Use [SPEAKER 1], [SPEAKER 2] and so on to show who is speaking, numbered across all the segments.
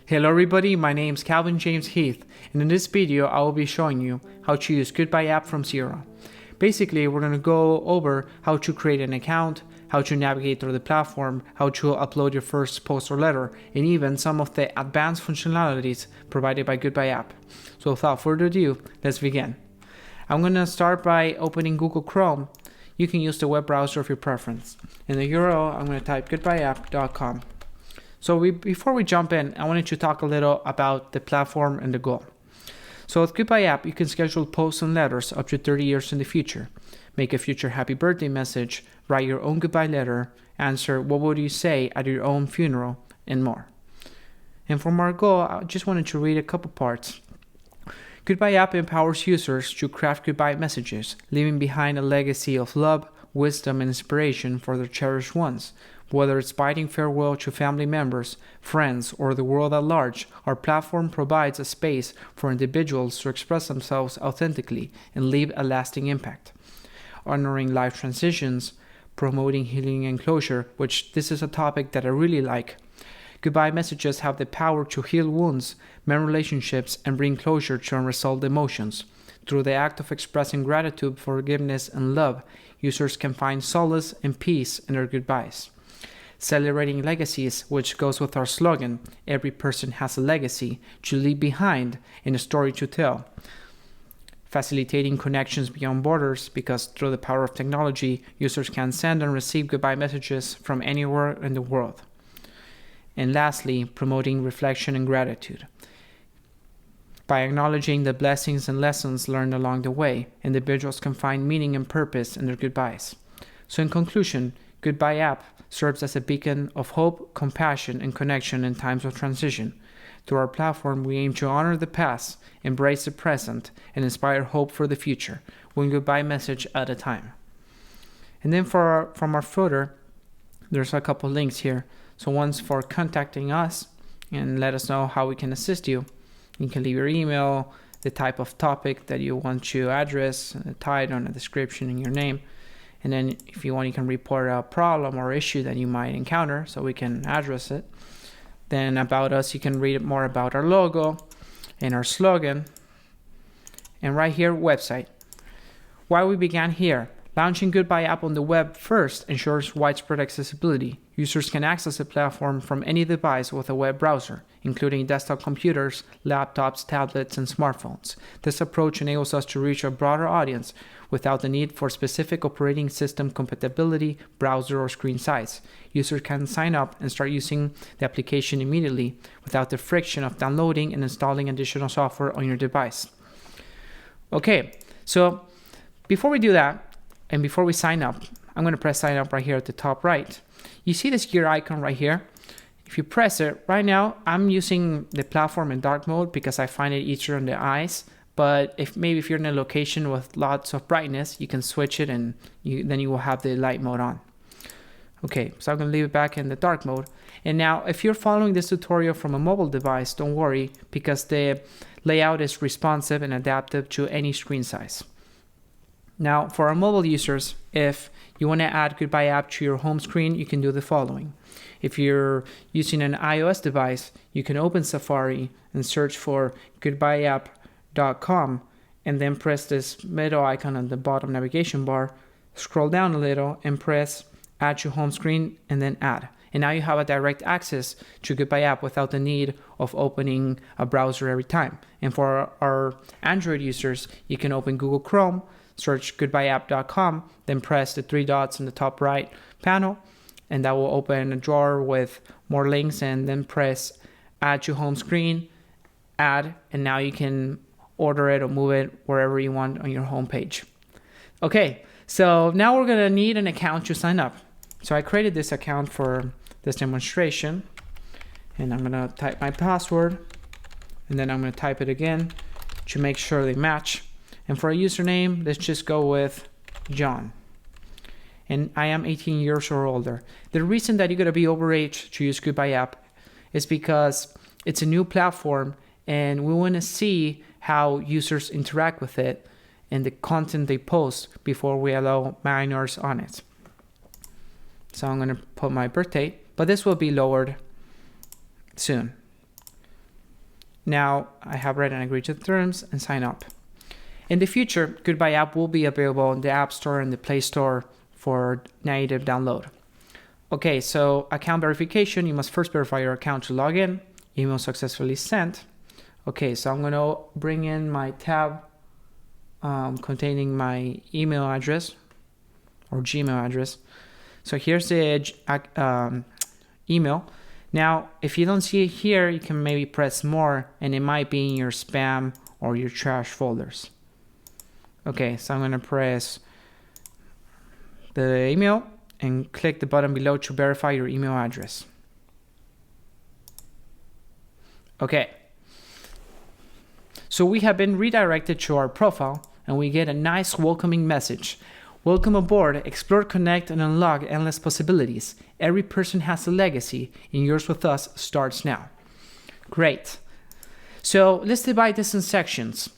[SPEAKER 1] Hello everybody, my name is Calvin James Heath, and in this video I will be showing you how to use Goodbye app from zero. Basically, we're going to go over how to create an account, how to navigate through the platform, how to upload your first post or letter, and even some of the advanced functionalities provided by Goodbye app. So without further ado, let's begin. I'm going to start by opening Google Chrome. You can use the web browser of your preference. In the URL, I'm going to type goodbyeapp.com. So before we jump in, I wanted to talk a little about the platform and the goal. So with Goodbye app, you can schedule posts and letters up to 30 years in the future, make a future happy birthday message, write your own goodbye letter, answer what would you say at your own funeral, and more. And from our goal, I just wanted to read a couple parts. Goodbye app empowers users to craft goodbye messages, leaving behind a legacy of love, wisdom, and inspiration for their cherished ones. Whether it's bidding farewell to family members, friends, or the world at large, our platform provides a space for individuals to express themselves authentically and leave a lasting impact. Honoring life transitions, promoting healing and closure, which this is a topic that I really like. Goodbye messages have the power to heal wounds, mend relationships, and bring closure to unresolved emotions. Through the act of expressing gratitude, forgiveness, and love, users can find solace and peace in their goodbyes. Celebrating legacies, which goes with our slogan, every person has a legacy to leave behind and a story to tell. Facilitating connections beyond borders, because through the power of technology, users can send and receive goodbye messages from anywhere in the world. And lastly, promoting reflection and gratitude. By acknowledging the blessings and lessons learned along the way, individuals can find meaning and purpose in their goodbyes. So in conclusion, Goodbye app serves as a beacon of hope, compassion, and connection in times of transition. Through our platform, we aim to honor the past, embrace the present, and inspire hope for the future, one goodbye message at a time. And then from our footer, there's a couple links here. So one's for contacting us and let us know how we can assist you. You can leave your email, the type of topic that you want to address, the title and a description in your name. And then if you want, you can report a problem or issue that you might encounter so we can address it. Then about us, you can read more about our logo and our slogan. And right here, website. Why we began here. Launching Goodbye app on the web first ensures widespread accessibility. Users can access the platform from any device with a web browser, including desktop computers, laptops, tablets, and smartphones. This approach enables us to reach a broader audience without the need for specific operating system compatibility, browser, or screen size. Users can sign up and start using the application immediately without the friction of downloading and installing additional software on your device. Okay, so before we do that, and before we sign up, I'm going to press sign up right here at the top right. You see this gear icon right here? If you press it, right now I'm using the platform in dark mode because I find it easier on the eyes. But if you're in a location with lots of brightness, you can switch it and then you will have the light mode on. Okay, so I'm going to leave it back in the dark mode. And now if you're following this tutorial from a mobile device, don't worry because the layout is responsive and adaptive to any screen size. Now, for our mobile users, if you want to add Goodbye app to your home screen, you can do the following. If you're using an iOS device, you can open Safari and search for goodbyeapp.com and then press this middle icon on the bottom navigation bar, scroll down a little and press Add to Home Screen and then Add. And now you have a direct access to Goodbye app without the need of opening a browser every time. And for our Android users, you can open Google Chrome, search goodbyeapp.com, then press the three dots in the top right panel, and that will open a drawer with more links, and then press Add to Home Screen, Add, and now you can order it or move it wherever you want on your home page. Okay, so now we're going to need an account to sign up. So I created this account for this demonstration, and I'm going to type my password, and then I'm going to type it again to make sure they match. And for a username, let's just go with John. And I am 18 years or older. The reason that you're going to be overage to use Goodbye app is because it's a new platform and we want to see how users interact with it and the content they post before we allow minors on it. So I'm going to put my birthday, but this will be lowered soon. Now I have read and agreed to the terms and sign up. In the future, Goodbye app will be available in the App Store and the Play Store for native download. Okay, so account verification, you must first verify your account to log in. Email successfully sent. Okay, so I'm gonna bring in my tab containing my email address or Gmail address. So here's the email. Now, if you don't see it here, you can maybe press more and it might be in your spam or your trash folders. Okay, so I'm gonna press the email and click the button below to verify your email address. Okay, so we have been redirected to our profile and we get a nice welcoming message. Welcome aboard, explore, connect, and unlock endless possibilities. Every person has a legacy, and yours with us starts now. Great. So let's divide this in sections.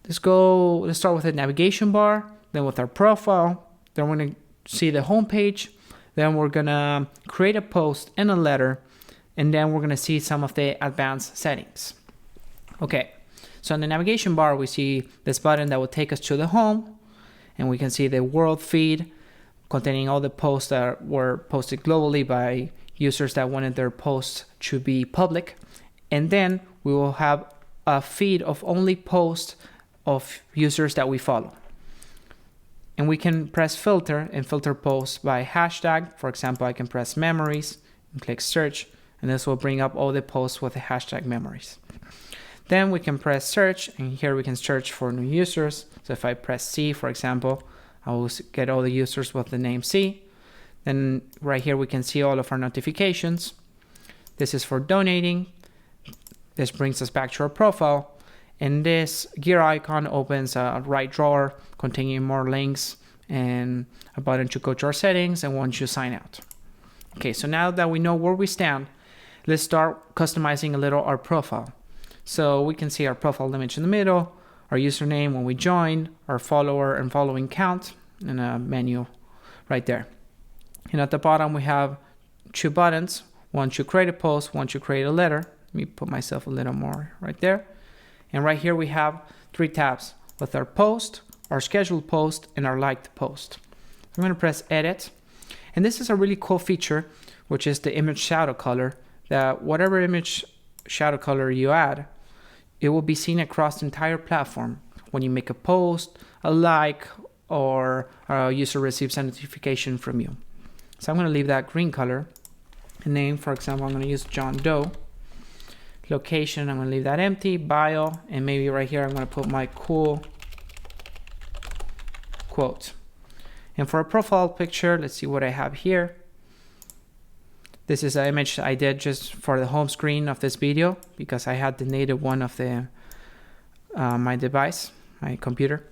[SPEAKER 1] Let's start with the navigation bar, then with our profile, then we're gonna see the home page, then we're gonna create a post and a letter, and then we're gonna see some of the advanced settings. Okay, so in the navigation bar, we see this button that will take us to the home, and we can see the world feed containing all the posts that were posted globally by users that wanted their posts to be public. And then we will have a feed of only posts of users that we follow. And we can press filter and filter posts by hashtag. For example, I can press memories and click search, and this will bring up all the posts with the hashtag memories. Then we can press search, and here we can search for new users. So if I press C, for example, I will get all the users with the name C. Then right here we can see all of our notifications. This is for donating. This brings us back to our profile. And this gear icon opens a right drawer containing more links and a button to go to our settings and once you sign out. Okay, so now that we know where we stand, let's start customizing a little our profile. So we can see our profile image in the middle, our username when we join, our follower and following count, and a menu right there. And at the bottom we have two buttons, one to create a post, one to create a letter. Let me put myself a little more right there. And right here we have three tabs with our post, our scheduled post, and our liked post. I'm going to press edit. And this is a really cool feature, which is the image shadow color, that whatever image shadow color you add, it will be seen across the entire platform when you make a post, a like, or a user receives a notification from you. So I'm going to leave that green color. A name, for example, I'm going to use John Doe. Location, I'm going to leave that empty. Bio, and maybe right here I'm going to put my cool quote. And for a profile picture, let's see what I have here. This is an image I did just for the home screen of this video because I had the native one of the my device, my computer.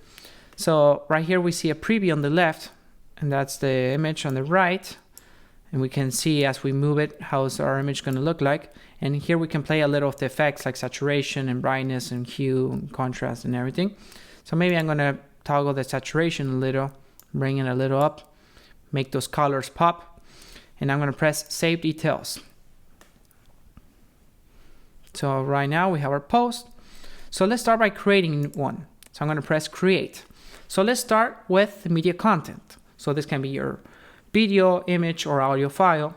[SPEAKER 1] So right here we see a preview on the left, and that's the image on the right. And we can see as we move it, how's our image going to look like. And here we can play a little of the effects like saturation and brightness and hue and contrast and everything. So maybe I'm going to toggle the saturation a little, bring it a little up, make those colors pop. And I'm going to press Save Details. So right now we have our post. So let's start by creating one. So I'm going to press Create. So let's start with the media content. So this can be your video, image, or audio file.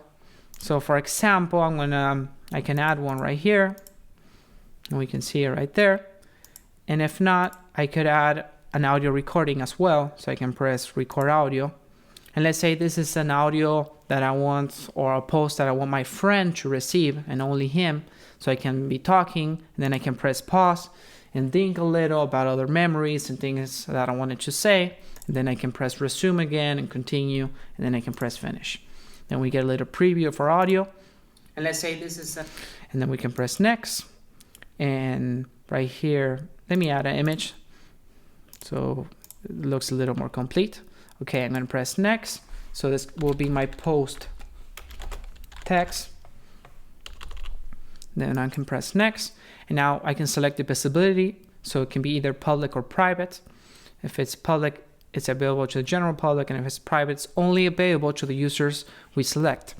[SPEAKER 1] So for example, I can add one right here. And we can see it right there. And if not, I could add an audio recording as well. So I can press Record Audio. And let's say this is an audio that I want, or a post that I want my friend to receive and only him. So I can be talking and then I can press pause and think a little about other memories and things that I wanted to say. And then I can press resume again and continue, and then I can press finish. Then we get a little preview of our audio. And let's say this is and then we can press next. And right here, let me add an image so it looks a little more complete. Okay, I'm going to press next. So this will be my post text. Then I can press next. And now I can select the visibility. So it can be either public or private. If it's public, it's available to the general public. And if it's private, it's only available to the users we select.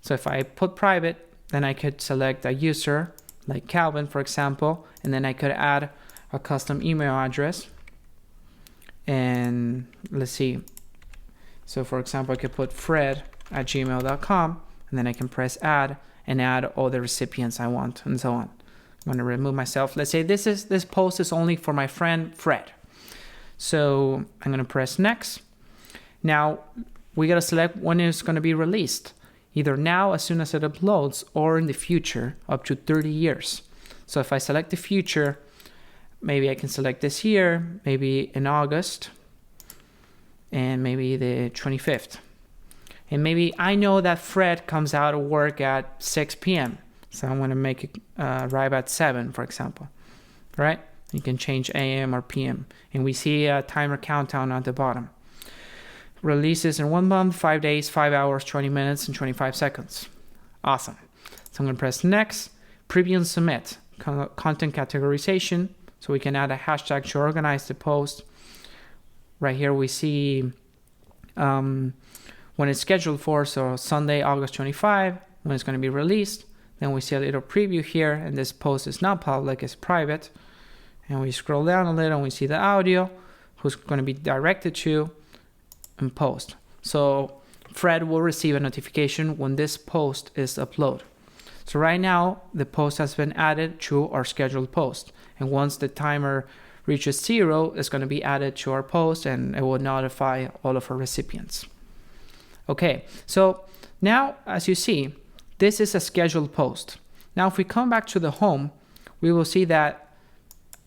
[SPEAKER 1] So if I put private, then I could select a user like Calvin, for example, and then I could add a custom email address. And let's see. So for example, I could put fred@gmail.com, and then I can press add and add all the recipients I want and so on. I'm going to remove myself. Let's say this post is only for my friend Fred. So I'm going to press next. Now we got to select when it's going to be released, either now as soon as it uploads or in the future up to 30 years. So if I select the future, maybe I can select this year, maybe in August, and maybe the 25th. And maybe I know that Fred comes out of work at 6 p.m. So I'm going to make it arrive at 7, for example. Right? You can change AM or PM. And we see a timer countdown at the bottom. Releases in 1 month, 5 days, 5 hours, 20 minutes, and 25 seconds. Awesome. So I'm going to press next, preview and submit. Content categorization. So we can add a hashtag to organize the post. Right here we see when it's scheduled for, so Sunday, August 25, when it's going to be released. Then we see a little preview here, and this post is not public, it's private. And we scroll down a little and we see the audio, who's going to be directed to, and post. So Fred will receive a notification when this post is uploaded. So right now, the post has been added to our scheduled post. And once the timer reaches 0, it's going to be added to our post and it will notify all of our recipients. Okay, so now as you see, this is a scheduled post. Now if we come back to the home, we will see that,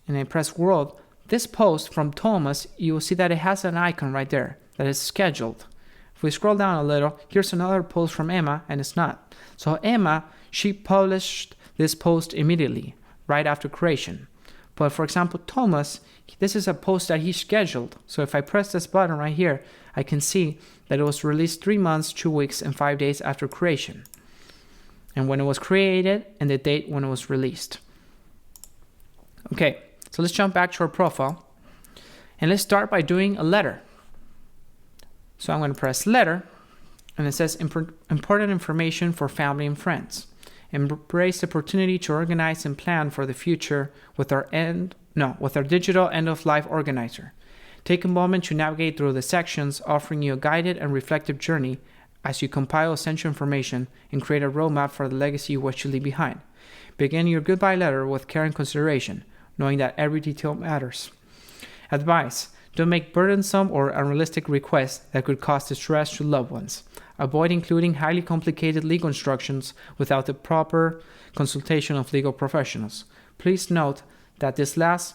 [SPEAKER 1] and I press world, this post from Thomas, you will see that it has an icon right there that is scheduled. If we scroll down a little, here's another post from Emma, and it's not. So Emma, she published this post immediately, right after creation. But for example, Thomas, this is a post that he scheduled. So if I press this button right here, I can see that it was released 3 months, 2 weeks, and 5 days after creation. And when it was created and the date when it was released. Okay, so let's jump back to our profile. And let's start by doing a letter. So I'm going to press letter, and it says important information for family and friends. Embrace the opportunity to organize and plan for the future with our digital end-of-life organizer. Take a moment to navigate through the sections, offering you a guided and reflective journey as you compile essential information and create a roadmap for the legacy you wish to leave behind. Begin your goodbye letter with care and consideration, knowing that every detail matters. Advice: don't make burdensome or unrealistic requests that could cause distress to loved ones. Avoid including highly complicated legal instructions without the proper consultation of legal professionals. Please note that this letter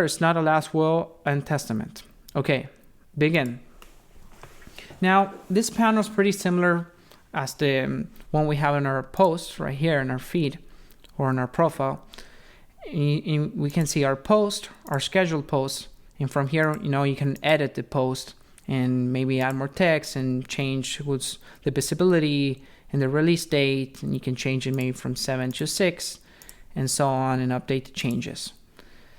[SPEAKER 1] is not a last will and testament. Okay, begin. Now, this panel is pretty similar as the one we have in our post right here in our feed or in our profile. We can see our post, our scheduled post, and from here, you can edit the post and maybe add more text and change what's the visibility and the release date, and you can change it maybe from 7 to 6 and so on, and update the changes.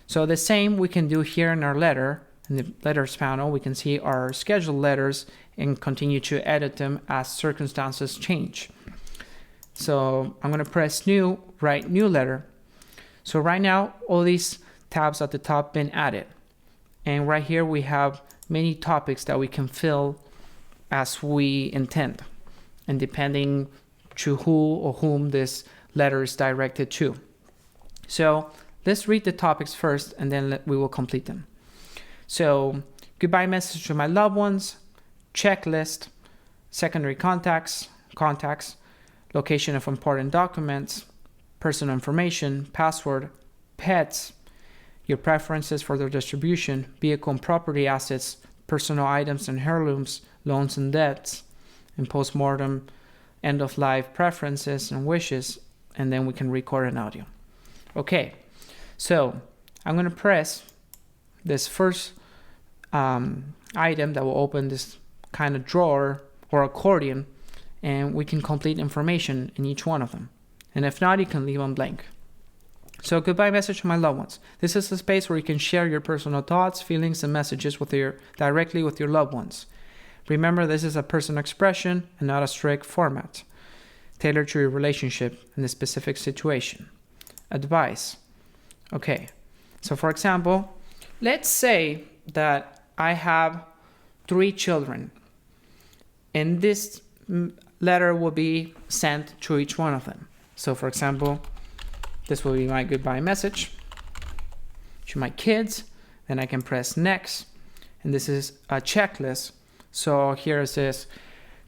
[SPEAKER 1] So the same we can do here in our letter. In the letters panel, we can see our scheduled letters and continue to edit them as circumstances change. So I'm going to press new, write new letter. So right now, all these tabs at the top been added. And right here we have many topics that we can fill as we intend, and depending to who or whom this letter is directed to. So let's read the topics first, and then we will complete them. So goodbye message to my loved ones, checklist, secondary contacts, location of important documents, personal information, password, pets, your preferences for their distribution, vehicle and property assets, personal items and heirlooms, loans and debts, and postmortem, end-of-life preferences and wishes, and then we can record an audio. Okay, so I'm going to press this first item that will open this kind of drawer or accordion, and we can complete information in each one of them. And if not, you can leave them blank. So goodbye message to my loved ones. This is a space where you can share your personal thoughts, feelings, and messages directly with your loved ones. Remember, this is a personal expression and not a strict format. tailored to your relationship and the specific situation. Advice. Okay, so for example, let's say that I have 3 children, and this letter will be sent to each one of them. So for example, this will be my goodbye message to my kids. Then I can press next, and this is a checklist. So here it says,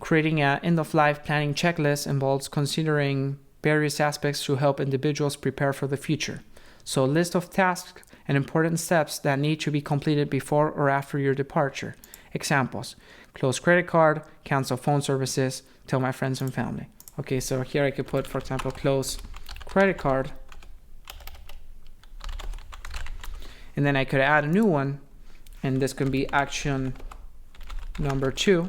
[SPEAKER 1] creating an end-of-life planning checklist involves considering various aspects to help individuals prepare for the future. So a list of tasks and important steps that need to be completed before or after your departure. Examples: close credit card, cancel phone services, tell my friends and family. Okay, so here I could put, for example, close credit card. And then I could add a new one, and this can be action number 2.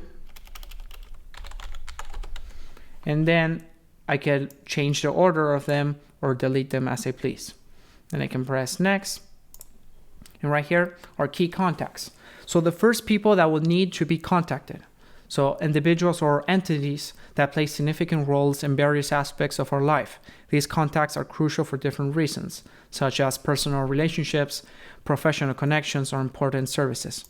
[SPEAKER 1] And then I could change the order of them or delete them as I please. Then I can press next. And right here are key contacts. So the first people that will need to be contacted. So individuals or entities that play significant roles in various aspects of our life. These contacts are crucial for different reasons, such as personal relationships, professional connections, or important services.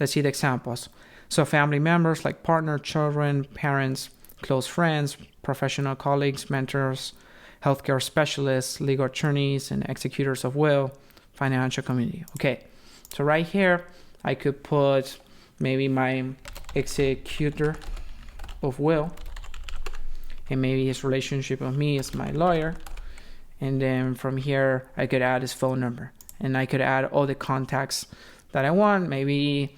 [SPEAKER 1] Let's see the examples. So family members like partner, children, parents, close friends, professional colleagues, mentors, healthcare specialists, legal attorneys, and executors of will, financial community. Okay, so right here, I could put maybe my executor of will, and maybe his relationship with me is my lawyer. And then from here, I could add his phone number, and I could add all the contacts that I want. Maybe,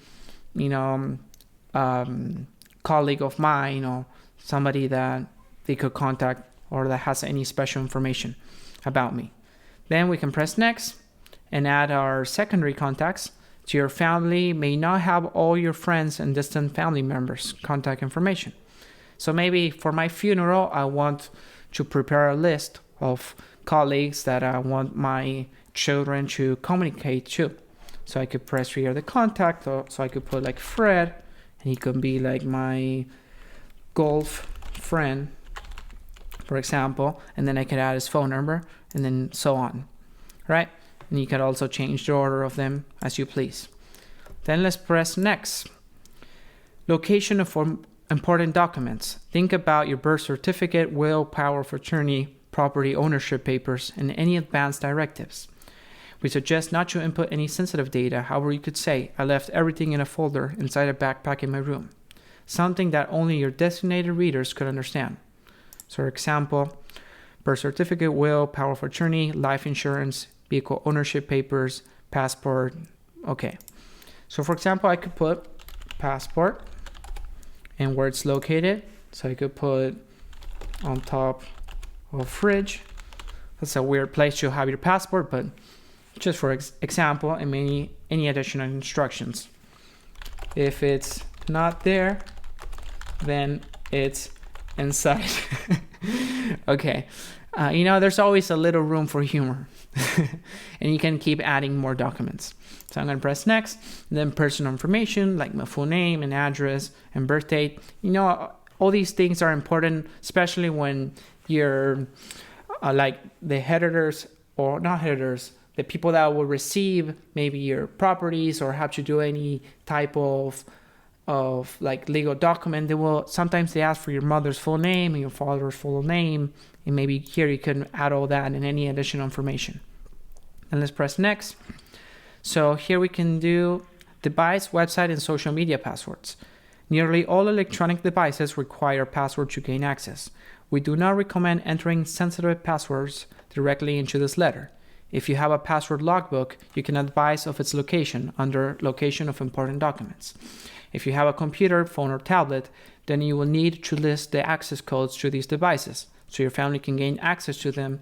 [SPEAKER 1] colleague of mine, or somebody that they could contact or that has any special information about me. Then we can press next and add our secondary contacts. So your family may not have all your friends and distant family members' contact information. So maybe for my funeral, I want to prepare a list of colleagues that I want my children to communicate to. So I could press here the contact, so I could put like Fred, and he could be like my golf friend, for example, and then I could add his phone number, and then so on, right? And you can also change the order of them as you please. Then let's press next. Location of important documents. Think about your birth certificate, will, power of attorney, property ownership papers, and any advance directives. We suggest not to input any sensitive data. However, you could say, I left everything in a folder inside a backpack in my room. Something that only your designated readers could understand. So for example, birth certificate, will, power of attorney, life insurance, vehicle ownership papers, passport. Okay. So for example, I could put passport and where it's located. So I could put on top of fridge. That's a weird place to have your passport, but just for example, and any additional instructions. If it's not there, then it's inside. Okay. There's always a little room for humor. And you can keep adding more documents. So I'm going to press next. Then personal information like my full name and address and birth date. All these things are important, especially when you're like the editors, or not editors, the people that will receive maybe your properties or have to do any type of like legal document. Sometimes they ask for your mother's full name and your father's full name, and maybe here you can add all that and any additional information. And let's press next. So here we can do device, website, and social media passwords. Nearly all electronic devices require password to gain access. We do not recommend entering sensitive passwords directly into this letter. If you have a password logbook, you can advise of its location under location of important documents. If you have a computer, phone, or tablet, then you will need to list the access codes to these devices so your family can gain access to them,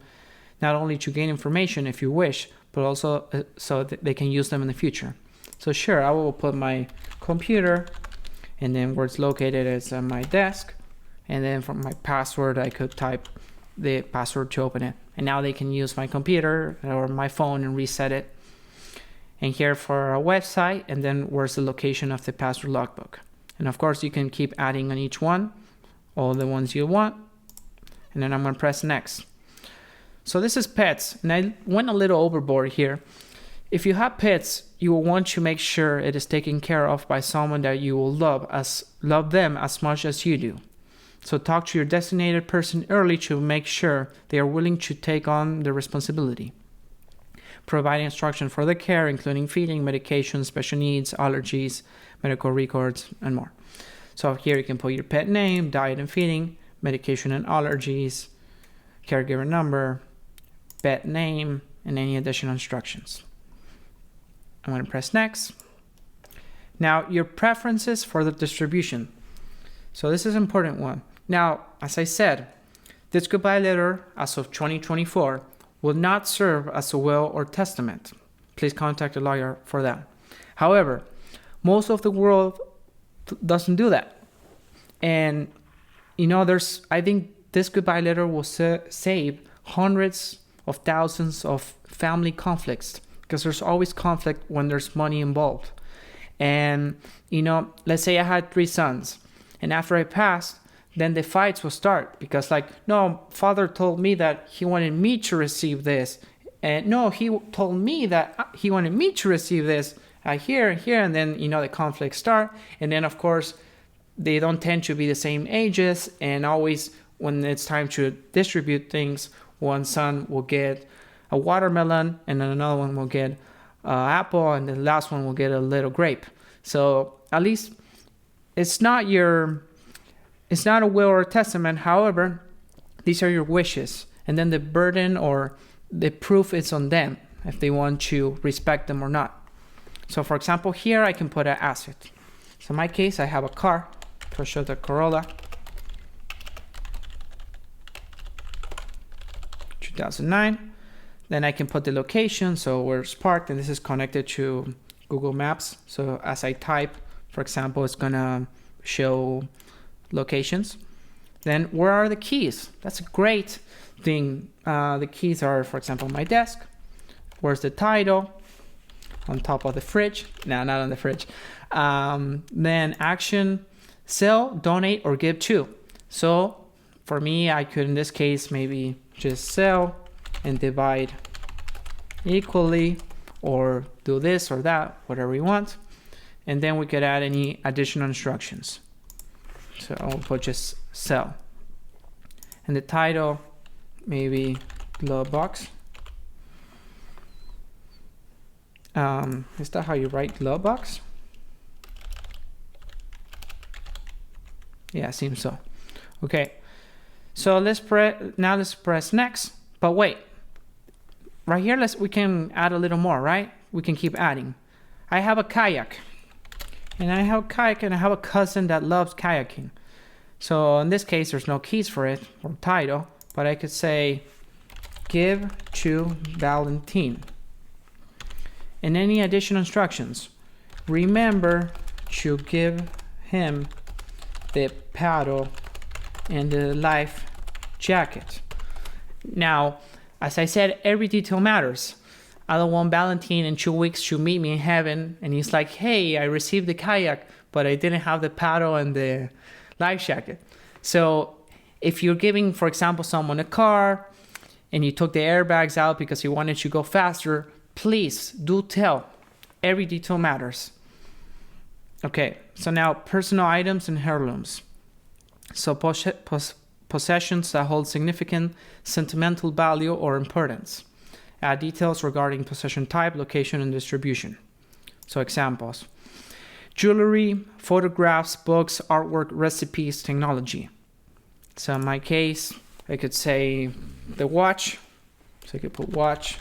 [SPEAKER 1] not only to gain information if you wish, but also so that they can use them in the future. So sure, I will put my computer, and then where it's located is on my desk, and then from my password, I could type the password to open it. And now they can use my computer or my phone and reset it. And here for our website, and then where's the location of the password logbook. And of course, you can keep adding on each one, all the ones you want. and then I'm going to press next. So this is pets, and I went a little overboard here. If you have pets, you will want to make sure it is taken care of by someone that you will love them as much as you do. So talk to your designated person early to make sure they are willing to take on the responsibility. Provide instruction for the care, including feeding, medication, special needs, allergies, medical records, and more. So here you can put your pet name, diet and feeding, medication and allergies, caregiver number, pet name, and any additional instructions. I'm going to press next. Now, your preferences for the distribution. So this is an important one. Now, as I said, this goodbye letter as of 2024 will not serve as a will or testament. Please contact a lawyer for that. However, most of the world doesn't do that. And, I think this goodbye letter will save hundreds of thousands of family conflicts, because there's always conflict when there's money involved. And, let's say I had 3 sons, and after I passed, then the fights will start because no, father told me that he wanted me to receive this. And no, he told me that he wanted me to receive this here and here. And then, the conflicts start. And then, of course, they don't tend to be the same ages. And always when it's time to distribute things, one son will get a watermelon and then another one will get an apple and the last one will get a little grape. So at least it's not a will or a testament. However, these are your wishes. And then the burden or the proof is on them if they want to respect them or not. So for example, here I can put an asset. So in my case, I have a car. Toyota Corolla 2009. Then I can put the location. So where it's parked, and this is connected to Google Maps. So as I type, for example, it's gonna show locations. Then where are the keys? That's a great thing. The keys are, for example, my desk. Where's the title? On top of the fridge. No, not on the fridge. Then action, sell, donate, or give to. So for me, I could in this case maybe just sell and divide equally, or do this or that, whatever you want. And then we could add any additional instructions. So I'll put just sell. And the title, maybe glove box. Is that how you write glove box? Yeah, seems so. Okay. So let's press next. But wait. Right here, we can add a little more, right? We can keep adding. I have a kayak. And I have a cousin that loves kayaking. So in this case, there's no keys for it or title, but I could say give to Valentine. And any additional instructions. Remember to give him the paddle and the life jacket. Now, as I said, every detail matters. I don't want Valentine in 2 weeks to meet me in heaven and he's like, hey, I received the kayak, but I didn't have the paddle and the life jacket. So if you're giving, for example, someone a car and you took the airbags out because you wanted to go faster, please do tell. Every detail matters. Okay, so now personal items and heirlooms. So possessions that hold significant sentimental value or importance. Add details regarding possession type, location, and distribution. So examples. Jewelry, photographs, books, artwork, recipes, technology. So in my case, I could say the watch. So I could put watch.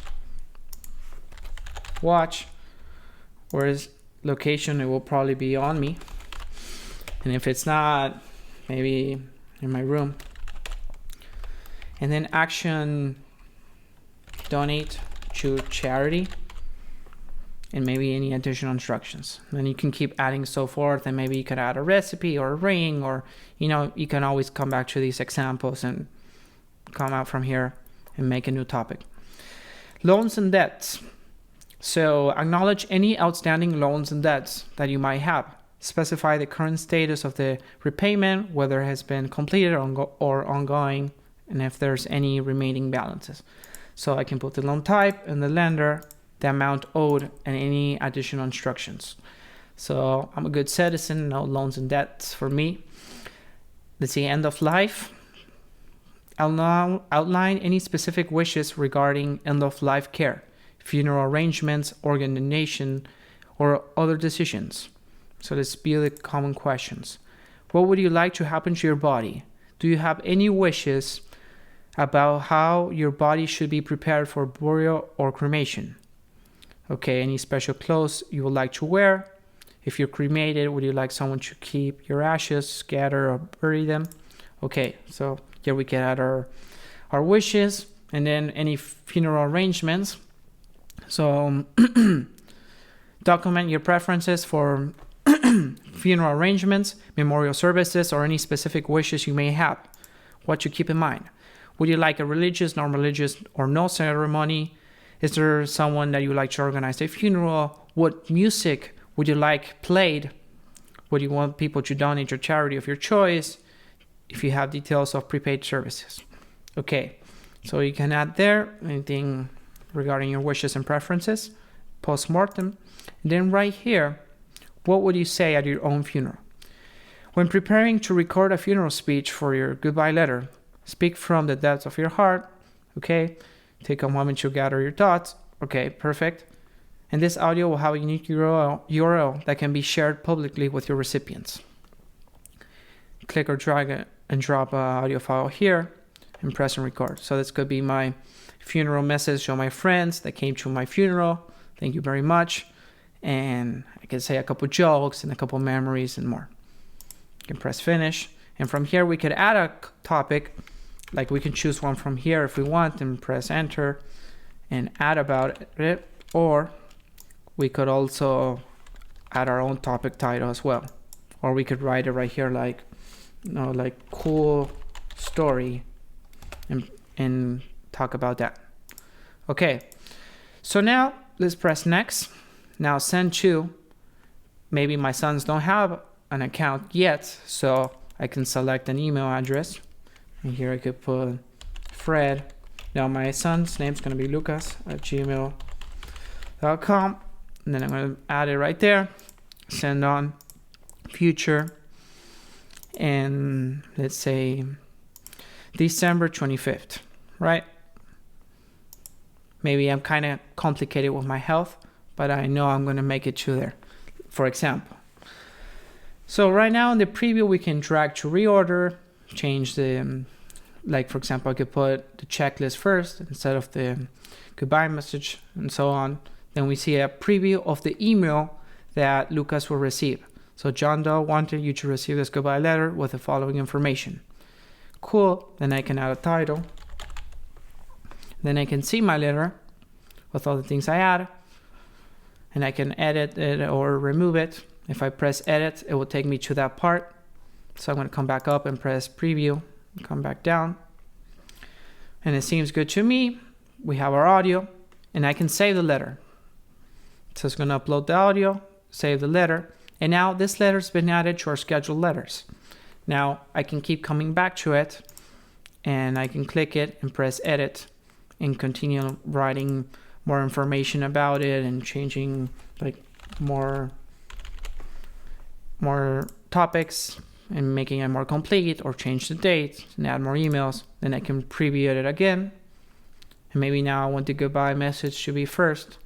[SPEAKER 1] Whereas location, it will probably be on me. And if it's not, maybe in my room. And then action, donate to charity, and maybe any additional instructions. Then you can keep adding so forth, and maybe you could add a recipe or a ring, or you can always come back to these examples and come out from here and make a new topic. Loans and debts. So acknowledge any outstanding loans and debts that you might have. Specify the current status of the repayment, whether it has been completed or ongoing, and if there's any remaining balances. So I can put the loan type and the lender, the amount owed, and any additional instructions. So I'm a good citizen, no loans and debts for me. Let's see, end of life. I'll now outline any specific wishes regarding end of life care, funeral arrangements, organ donation, or other decisions. So let's be the common questions. What would you like to happen to your body? Do you have any wishes about how your body should be prepared for burial or cremation? Okay, any special clothes you would like to wear? If you're cremated, would you like someone to keep your ashes, scatter, or bury them? Okay, so here we can add our wishes, and then any funeral arrangements. So document your preferences for funeral arrangements, memorial services, or any specific wishes you may have. What to keep in mind. Would you like a religious, non-religious, or no ceremony? Is there someone that you would like to organize a funeral? What music would you like played? Would you want people to donate to charity of your choice? If you have details of prepaid services. Okay, so you can add there anything regarding your wishes and preferences, post-mortem. And then right here, what would you say at your own funeral? When preparing to record a funeral speech for your goodbye letter, speak from the depths of your heart. Okay, take a moment to gather your thoughts. Okay, perfect. And this audio will have a unique URL that can be shared publicly with your recipients. Click or drag and drop an audio file here and press and record. So this could be my funeral message to my friends that came to my funeral. Thank you very much. And I can say a couple jokes and a couple memories and more. You can press finish. And from here we could add a topic. Like we can choose one from here if we want and press enter and add about it. Or we could also add our own topic title as well. Or we could write it right here like, like cool story and talk about that. Okay, so now let's press next. Now send to. Maybe my sons don't have an account yet, so I can select an email address. And here I could put Fred. Now my son's name is going to be lucas@gmail.com. And then I'm going to add it right there. Send on future. And let's say December 25th, right? Maybe I'm kind of complicated with my health, but I know I'm going to make it to there, for example. So right now in the preview, we can drag to reorder, change the, like for example, I could put the checklist first instead of the goodbye message and so on. Then we see a preview of the email that Lucas will receive. So John Doe wanted you to receive this goodbye letter with the following information. Cool. Then I can add a title. Then I can see my letter with all the things I add. And I can edit it or remove it. If I press edit, it will take me to that part. So I'm going to come back up and press preview. Come back down. And it seems good to me. We have our audio. And I can save the letter. So it's going to upload the audio, save the letter. And now this letter's been added to our scheduled letters. Now I can keep coming back to it and I can click it and press edit and continue writing more information about it and changing like more topics and making it more complete, or change the date and add more emails. Then I can preview it again. And maybe now I want the goodbye message to be first.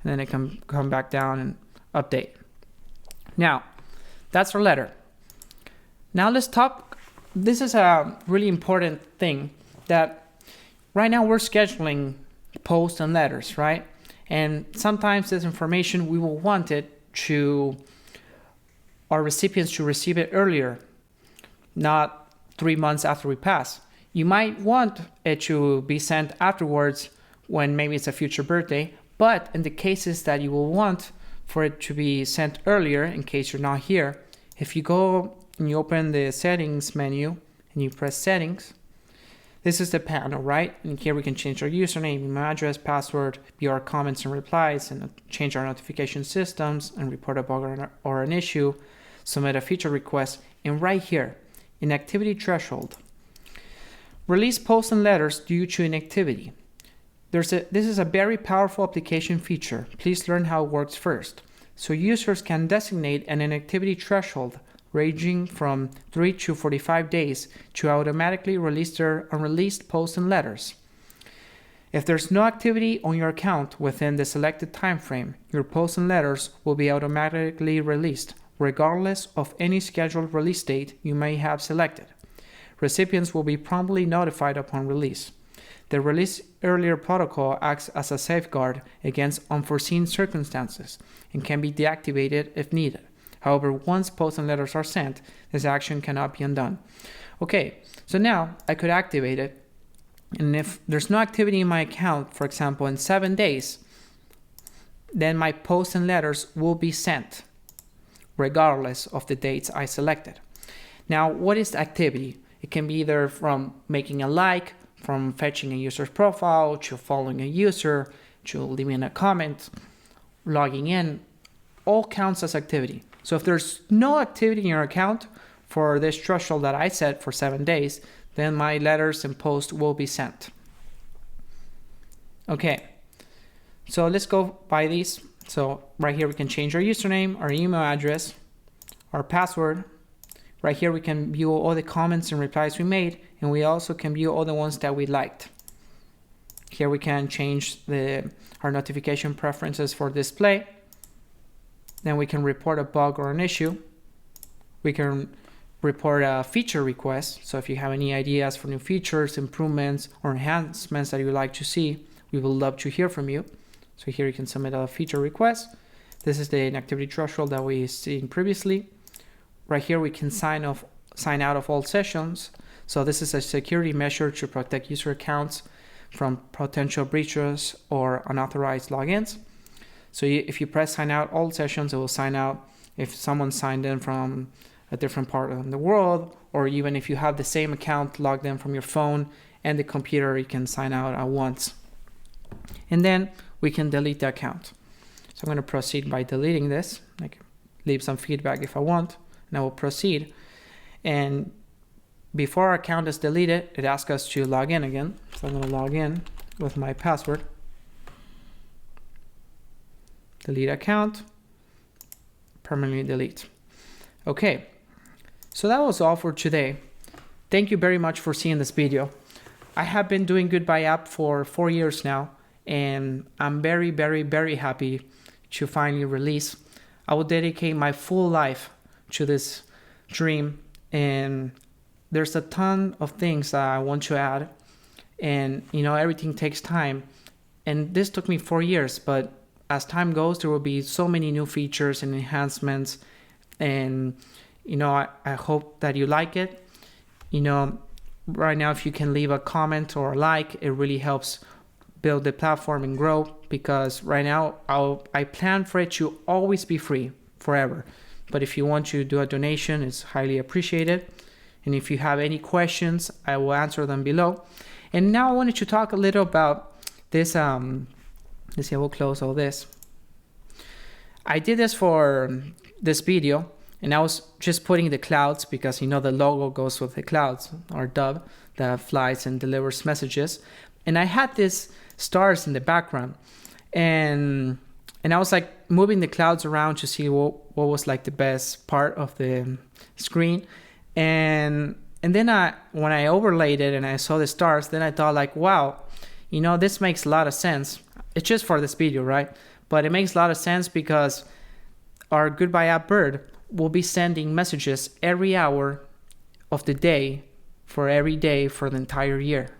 [SPEAKER 1] And then I can come back down and update. Now, that's our letter. Now let's talk. This is a really important thing that right now we're scheduling posts and letters, right? And sometimes this information, we will want it to our recipients to receive it earlier, not 3 months after we pass. You might want it to be sent afterwards when maybe it's a future birthday, but in the cases that you will want for it to be sent earlier, in case you're not here, if you go and you open the settings menu and you press settings, this is the panel, right? And here we can change our username, email address, password, view our comments and replies, and change our notification systems, and report a bug or an issue, submit a feature request, and right here in activity threshold, Release posts and letters due to inactivity. This is a very powerful application feature. Please learn how it works first. So users can designate an inactivity threshold ranging from 3 to 45 days to automatically release their unreleased posts and letters. If there's no activity on your account within the selected time frame, your posts and letters will be automatically released, regardless of any scheduled release date you may have selected. Recipients will be promptly notified upon release. The Release Earlier protocol acts as a safeguard against unforeseen circumstances and can be deactivated if needed. However, once posts and letters are sent, this action cannot be undone. Okay, so now I could activate it, and if there's no activity in my account, for example, in 7 days, then my posts and letters will be sent, regardless of the dates I selected. Now, what is activity? It can be either from making a like, from fetching a user's profile, to following a user, to leaving a comment, logging in, all counts as activity. So if there's no activity in your account for this threshold that I set for 7 days, then my letters and posts will be sent. Okay, so let's go by these. So right here we can change our username, our email address, our password. Right here we can view all the comments and replies we made, and we also can view all the ones that we liked. Here we can change our notification preferences for display. Then we can report a bug or an issue. We can report a feature request. So if you have any ideas for new features, improvements, or enhancements that you'd like to see, we would love to hear from you. So here you can submit a feature request. This is the inactivity threshold that we seen previously. Right here we can sign out of all sessions. So this is a security measure to protect user accounts from potential breaches or unauthorized logins. So if you press sign out all sessions, it will sign out if someone signed in from a different part of the world, or even if you have the same account logged in from your phone and the computer, you can sign out at once. And then we can delete the account. So I'm going to proceed by deleting this. I can leave some feedback if I want, and I will proceed. And before our account is deleted, it asks us to log in again. So I'm going to log in with my password. Delete account, permanently delete. Okay, so that was all for today. Thank you very much for seeing this video. I have been doing Goodbye App for 4 years now, and I'm very, very, very happy to finally release. I will dedicate my full life to this dream, and there's a ton of things that I want to add, and everything takes time, and this took me 4 years, but as time goes, there will be so many new features and enhancements, and I hope that you like it. Right now, if you can leave a comment or a like, it really helps build the platform and grow, because right now I plan for it to always be free forever. But if you want to do a donation, it's highly appreciated. And if you have any questions, I will answer them below. And now I wanted to talk a little about this. Let's see, I will close all this. I did this for this video, and I was just putting the clouds because the logo goes with the clouds, our dove that flies and delivers messages. And I had these stars in the background, and I was like moving the clouds around to see what was like the best part of the screen. And then when I overlaid it and I saw the stars, then I thought like, wow, this makes a lot of sense. It's just for this video, right? But it makes a lot of sense because our Goodbye App bird will be sending messages every hour of the day for every day for the entire year,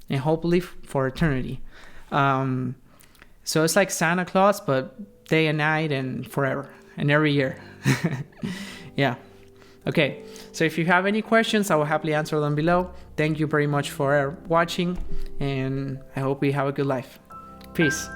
[SPEAKER 1] and hopefully for eternity. So it's like Santa Claus, but day and night and forever and every year. Yeah. Okay. So if you have any questions, I will happily answer them below. Thank you very much for watching, and I hope you have a good life. Peace.